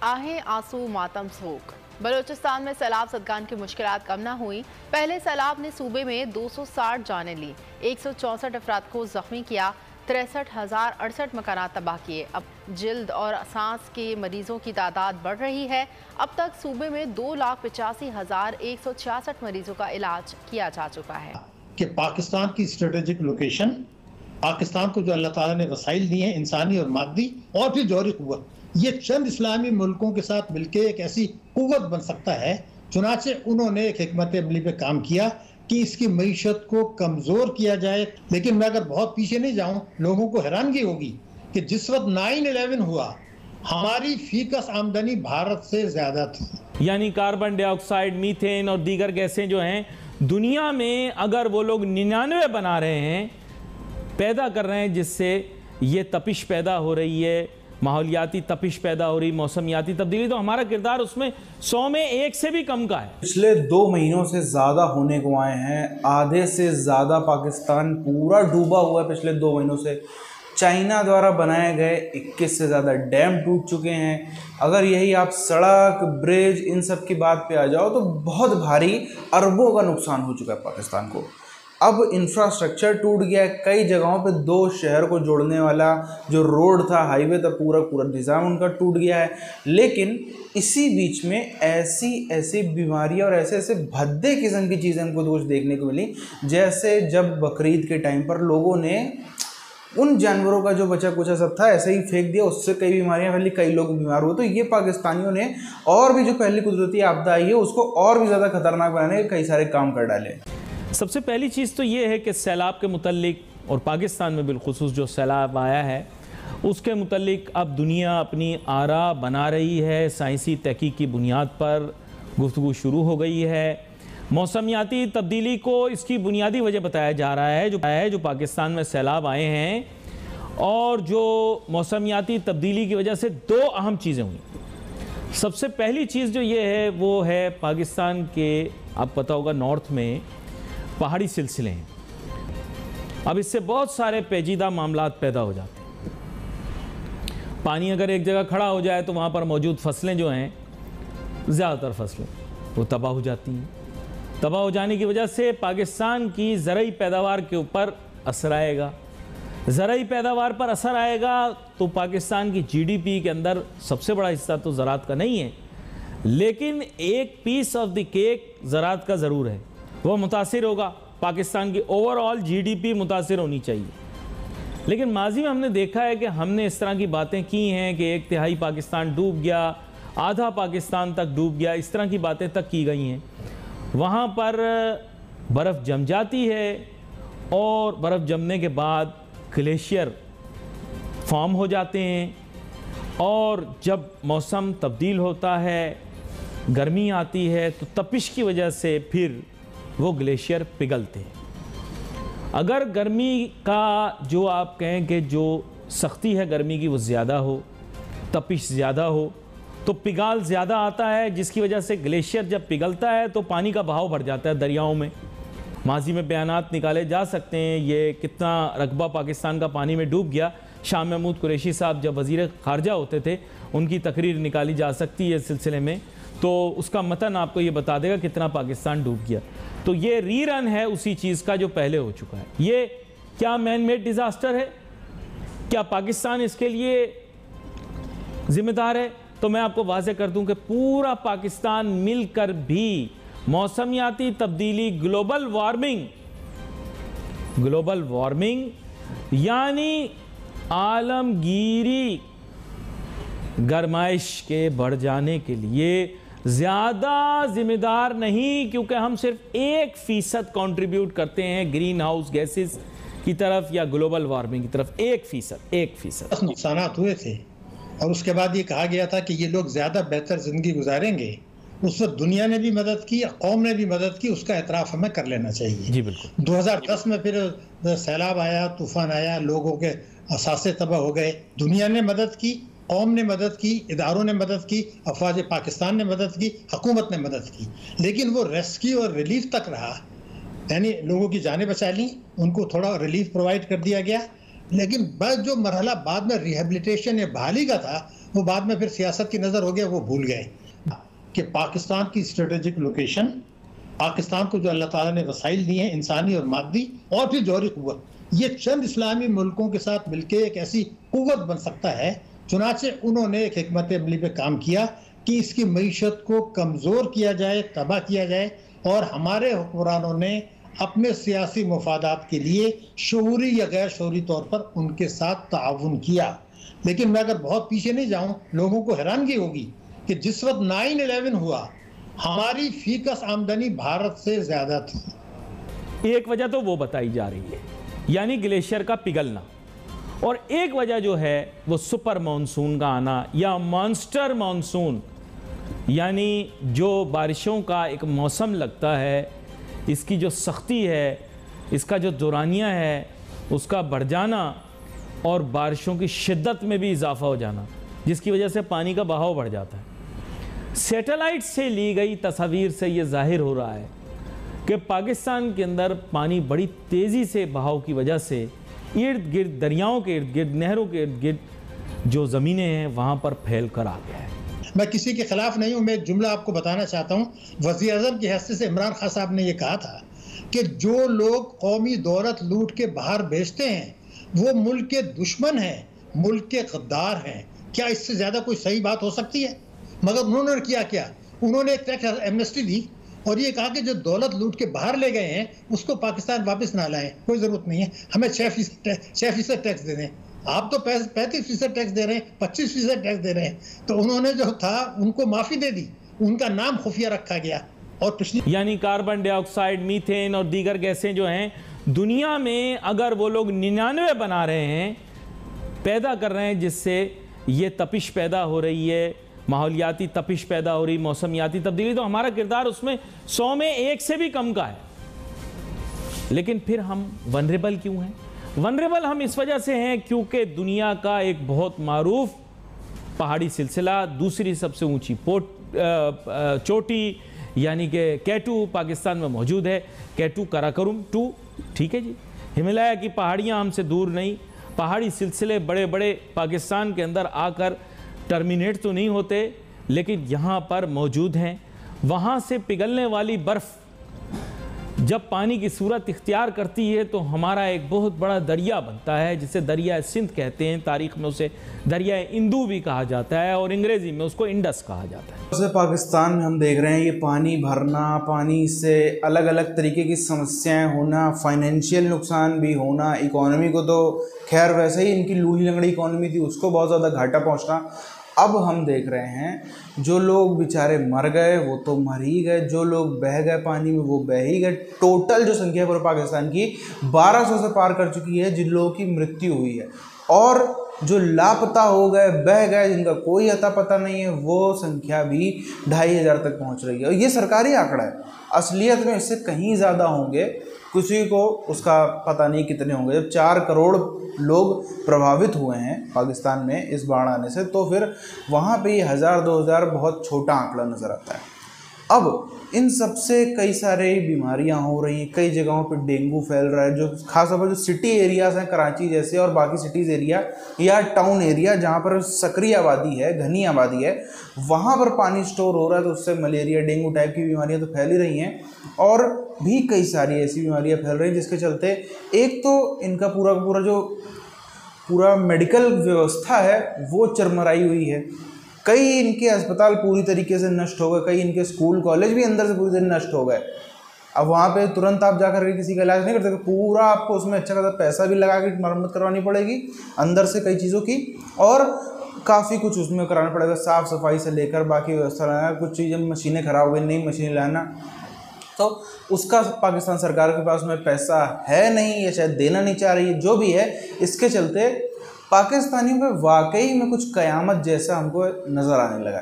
आहें आंसू मातम सोग। बलूचिस्तान में सैलाब सदगान की मुश्किलात कम न हुई। पहले सैलाब ने सूबे में 260 जानें ली, 164 अफराद को जख्मी किया, 63,068 मकानात तबाह किए। अब जिल्द और सांस के मरीजों की तादाद बढ़ रही है। अब तक सूबे में 2,85,166 मरीजों का इलाज किया जा चुका है। कि पाकिस्तान की स्ट्रेटेजिक लोकेशन, पाकिस्तान को जो अल्लाह ताला ने वसाइल दिए हैं इंसानी और मादी और फिर जौहरी कुव्वत, ये चंद इस्लामी मुल्कों के साथ मिलकर एक ऐसी कुव्वत बन सकता है। चुनाचे उन्होंने एक हिकमत अमली पे काम किया कि इसकी मईशत को कमजोर किया जाए। लेकिन मैं अगर बहुत पीछे नहीं जाऊं, लोगों को हैरानगी होगी कि जिस वक्त 9/11 हुआ, हमारी फीकस आमदनी भारत से ज्यादा थी। यानी कार्बन डाइऑक्साइड, मीथेन और दीगर गैसें जो हैं दुनिया में अगर वो लोग 99 बना रहे हैं, पैदा कर रहे हैं, जिससे ये तपिश पैदा हो रही है, माहौलियाती तपिश पैदा हो रही, मौसमियाती तब्दीली, तो हमारा किरदार उसमें 100 में 1 से भी कम का है। पिछले 2 महीनों से ज़्यादा होने को आए हैं। आधे से ज़्यादा पाकिस्तान पूरा डूबा हुआ है पिछले 2 महीनों से। चाइना द्वारा बनाए गए 21 से ज़्यादा डैम टूट चुके हैं। अगर यही आप सड़क, ब्रिज, इन सब की बात पे आ जाओ तो बहुत भारी अरबों का नुकसान हो चुका है पाकिस्तान को। अब इंफ्रास्ट्रक्चर टूट गया है। कई जगहों पे 2 शहर को जोड़ने वाला जो रोड था, हाईवे था, पूरा निज़ाम उनका टूट गया है। लेकिन इसी बीच में ऐसी बीमारियां और ऐसे भद्दे किस्म की चीज़ें हमको कुछ देखने को मिली। जैसे जब बकरीद के टाइम पर लोगों ने उन जानवरों का जो बचा कुचा सब था ऐसे ही फेंक दिया, उससे कई बीमारियां फैली, कई लोग बीमार हुए। तो ये पाकिस्तानियों ने और भी जो पहली कुदरती आपदा आई है उसको और भी ज़्यादा खतरनाक बनाने के कई सारे काम कर डाले। सबसे पहली चीज़ तो ये है कि सैलाब के मुतल्लिक, और पाकिस्तान में बिलखुसूस जो सैलाब आया है उसके मुतल्लिक अब दुनिया अपनी आरा बना रही है। साइंसी तहकीक की बुनियाद पर गुफ्तगू शुरू हो गई है। मौसमियाती तब्दीली को इसकी बुनियादी वजह बताया जा रहा है जो पाकिस्तान में सैलाब आए हैं, और जो मौसमियाती तब्दीली की वजह से 2 अहम चीज़ें हुई। सबसे पहली चीज़ जो ये है वो है पाकिस्तान के, आप पता होगा, नॉर्थ में पहाड़ी सिलसिले हैं। अब इससे बहुत सारे पेचीदा मामलात पैदा हो जाते हैं। पानी अगर एक जगह खड़ा हो जाए तो वहाँ पर मौजूद फसलें जो हैं, ज़्यादातर फसलें वो तबाह हो जाती हैं। तबाह हो जाने की वजह से पाकिस्तान की ज़रई पैदावार के ऊपर असर आएगा। ज़रई पैदावार पर असर आएगा तो पाकिस्तान की जीडीपी के अंदर सबसे बड़ा हिस्सा तो ज़राअत का नहीं है, लेकिन एक पीस ऑफ द केक ज़राअत का ज़रूर है, वो मुतासिर होगा। पाकिस्तान की ओवरऑल जीडीपी मुतासिर होनी चाहिए। लेकिन माजी में हमने देखा है कि हमने इस तरह की बातें की हैं कि 1/3 पाकिस्तान डूब गया, आधा पाकिस्तान तक डूब गया, इस तरह की बातें तक की गई हैं। वहाँ पर बर्फ़ जम जाती है और बर्फ़ जमने के बाद ग्लेशियर फॉर्म हो जाते हैं, और जब मौसम तब्दील होता है, गर्मी आती है, तो तपिश की वजह से फिर वो ग्लेशियर पिघलते हैं। अगर गर्मी का जो आप कहें कि जो सख्ती है गर्मी की वो ज़्यादा हो, तपिश ज़्यादा हो, तो पिघाल ज़्यादा आता है, जिसकी वजह से ग्लेशियर जब पिघलता है तो पानी का बहाव बढ़ जाता है दरियाओं में। माजी में बयानात निकाले जा सकते हैं, ये कितना रकबा पाकिस्तान का पानी में डूब गया। शाह महमूद कुरैशी साहब जब वज़ीर ख़ारजा होते थे, उनकी तकरीर निकाली जा सकती है इस सिलसिले में, तो उसका मतन आपको ये बता देगा कितना पाकिस्तान डूब गया। तो ये रीरन है उसी चीज़ का जो पहले हो चुका है। ये क्या मैन मेड डिज़ास्टर है? क्या पाकिस्तान इसके लिए ज़िम्मेदार है? तो मैं आपको वाज़ेह कर दूं कि पूरा पाकिस्तान मिलकर भी मौसमियाती तब्दीली, ग्लोबल वार्मिंग यानी आलमगीरी गरमाइश के बढ़ जाने के लिए ज़्यादा ज़िम्मेदार नहीं, क्योंकि हम सिर्फ 1% कंट्रीब्यूट करते हैं ग्रीन हाउस गैसेस की तरफ या ग्लोबल वार्मिंग की तरफ। 1% नुकसानात हुए थे, और उसके बाद ये कहा गया था कि ये लोग ज़्यादा बेहतर ज़िंदगी गुजारेंगे। उस वक्त दुनिया ने भी मदद की, कौम ने भी मदद की, उसका एतराफ़ हमें कर लेना चाहिए। जी बिल्कुल। 2010 में फिर सैलाब आया, तूफ़ान आया, लोगों के असासे तबाह हो गए। दुनिया ने मदद की, कौम ने मदद की, इदारों ने मदद की, अफवाज पाकिस्तान ने मदद की, हुकूमत ने मदद की, लेकिन वो रेस्क्यू और रिलीफ तक रहा। यानी लोगों की जानें बचा ली, उनको थोड़ा रिलीफ प्रोवाइड कर दिया गया, लेकिन बस जो मरहला बाद में रिहेबिलिटेशन या बहाली का था वो बाद में फिर सियासत की नज़र हो गया, वो भूल गए कि पाकिस्तान की स्ट्रेटेजिक लोकेशन, पाकिस्तान को जो अल्लाह ताला ने वसाइल दिए हैं इंसानी और मादी और फिर जौहरी कुव्वत, ये चंद इस्लामी मुल्कों के साथ मिलकर एक ऐसी कुव्वत बन सकता है। चुनाचे उन्होंने एक हिकमत अमली पे काम किया कि इसकी मईशत को कमज़ोर किया जाए, तबाह किया जाए, और हमारे हुक्मरानों ने अपने सियासी मफादात के लिए शऊरी या गैर शऊरी तौर पर उनके साथ ताउन किया। लेकिन मैं अगर बहुत पीछे नहीं जाऊं, लोगों को हैरानगी होगी कि जिस वक्त 9/11 हुआ, हमारी फीकस आमदनी भारत से ज्यादा थी। एक वजह तो वो बताई जा रही है, यानी ग्लेशियर का पिघलना, और एक वजह जो है वो सुपर मानसून का आना या मॉन्स्टर मानसून, यानी जो बारिशों का एक मौसम लगता है, इसकी जो सख्ती है, इसका जो दौरानिया है, उसका बढ़ जाना और बारिशों की शिद्दत में भी इजाफा हो जाना, जिसकी वजह से पानी का बहाव बढ़ जाता है। सैटेलाइट से ली गई तस्वीर से ये जाहिर हो रहा है कि पाकिस्तान के अंदर पानी बड़ी तेज़ी से बहाव की वजह से इर्द गिर्द, दरियाओं के इर्द गिर्द, नहरों के इर्द गिर्द जो ज़मीनें हैं वहाँ पर फैल कर आ गया है। मैं किसी के खिलाफ नहीं हूँ, मैं एक जुमला आपको बताना चाहता हूँ। वज़ीर आज़म की हैसियत से इमरान खान साहब ने यह कहा था कि जो लोग कौमी दौलत लूट के बाहर भेजते हैं वो मुल्क के दुश्मन हैं, मुल्क के गद्दार हैं। क्या इससे ज़्यादा कोई सही बात हो सकती है? मगर उन्होंने क्या, उन्होंने एक टैक्स एमनेस्टी दी और ये कहा कि जो दौलत लूट के बाहर ले गए हैं उसको पाकिस्तान वापस ना लाएं, कोई ज़रूरत नहीं है, हमें 6% टैक्स दे दें। आप तो 35% टैक्स दे रहे हैं, 25% टैक्स दे रहे हैं। तो उन्होंने जो था उनको माफ़ी दे दी, उनका नाम खुफिया रखा गया। और पिछली यानी कार्बन डाइऑक्साइड, मीथेन और दीगर गैसें जो हैं दुनिया में, अगर वो लोग 99 बना रहे हैं, पैदा कर रहे हैं, जिससे ये तपिश पैदा हो रही है, माहौलियाती तपिश पैदा हो रही, मौसमियाती तब्दीली, तो हमारा किरदार उसमें 100 में 1 से भी कम का है। लेकिन फिर हम वनरेबल क्यों हैं? वनरेबल हम इस वजह से हैं क्योंकि दुनिया का एक बहुत मारूफ पहाड़ी सिलसिला, दूसरी सबसे ऊंची चोटी यानी कि K2 पाकिस्तान में मौजूद है। K2 काराकोरम 2, ठीक है जी। हिमालय की पहाड़ियाँ हमसे दूर नहीं, पहाड़ी सिलसिले बड़े बड़े पाकिस्तान के अंदर आकर टर्मिनेट तो नहीं होते, लेकिन यहाँ पर मौजूद हैं। वहाँ से पिघलने वाली बर्फ़ जब पानी की सूरत इख्तियार करती है तो हमारा एक बहुत बड़ा दरिया बनता है, जिसे दरिया सिंध कहते हैं। तारीख़ में उसे दरिया इंदू भी कहा जाता है और अंग्रेज़ी में उसको इंडस कहा जाता है। जैसे पाकिस्तान में हम देख रहे हैं ये पानी भरना, पानी से अलग अलग तरीके की समस्याएं होना, फाइनेंशियल नुकसान भी होना, इकोनॉमी को तो खैर वैसे ही इनकी लूढ़ी लंगड़ी इकोनॉमी थी, उसको बहुत ज़्यादा घाटा पहुँचना। अब हम देख रहे हैं जो लोग बेचारे मर गए वो तो मर ही गए, जो लोग बह गए पानी में वो बह ही गए। टोटल जो संख्या पूरे पाकिस्तान की 1200 से पार कर चुकी है जिन लोगों की मृत्यु हुई है, और जो लापता हो गए, बह गए, जिनका कोई अता पता नहीं है, वो संख्या भी 2500 तक पहुंच रही है। और ये सरकारी आंकड़ा है, असलियत में इससे कहीं ज़्यादा होंगे, किसी को उसका पता नहीं कितने होंगे। जब 4 करोड़ लोग प्रभावित हुए हैं पाकिस्तान में इस बाढ़ आने से, तो फिर वहाँ पे ये 1000-2000 बहुत छोटा आंकड़ा नज़र आता है। अब इन सब से कई सारे बीमारियां हो रही हैं, कई जगहों पे डेंगू फैल रहा है, जो खासतौर पर जो सिटी एरियाज़ हैं, कराची जैसे और बाकी सिटीज़ एरिया या टाउन एरिया जहाँ पर सक्रिय आबादी है, घनी आबादी है, वहाँ पर पानी स्टोर हो रहा है, तो उससे मलेरिया, डेंगू टाइप की बीमारियाँ तो फैल ही रही हैं, और भी कई सारी ऐसी बीमारियाँ फैल रही हैं जिसके चलते एक तो इनका पूरा मेडिकल व्यवस्था है वो चरमराई हुई है। कई इनके अस्पताल पूरी तरीके से नष्ट हो गए, कई इनके स्कूल कॉलेज भी अंदर से पूरी तरह नष्ट हो गए। अब वहाँ पे तुरंत आप जाकर के किसी का इलाज नहीं कर सकते, पूरा आपको उसमें अच्छा खासा पैसा भी लगा के मरम्मत करवानी पड़ेगी अंदर से कई चीज़ों की, और काफ़ी कुछ उसमें कराना पड़ेगा, साफ़ सफाई से लेकर बाकी व्यवस्था लाना। कुछ चीज़ें मशीनें ख़राब हो गई, नई मशीनें लाना, तो उसका पाकिस्तान सरकार के पास में पैसा है नहीं, या शायद देना नहीं चाह रही है, जो भी है। इसके चलते पाकिस्तानियों में वाकई में कुछ क़यामत जैसा हमको नज़र आने लगा है।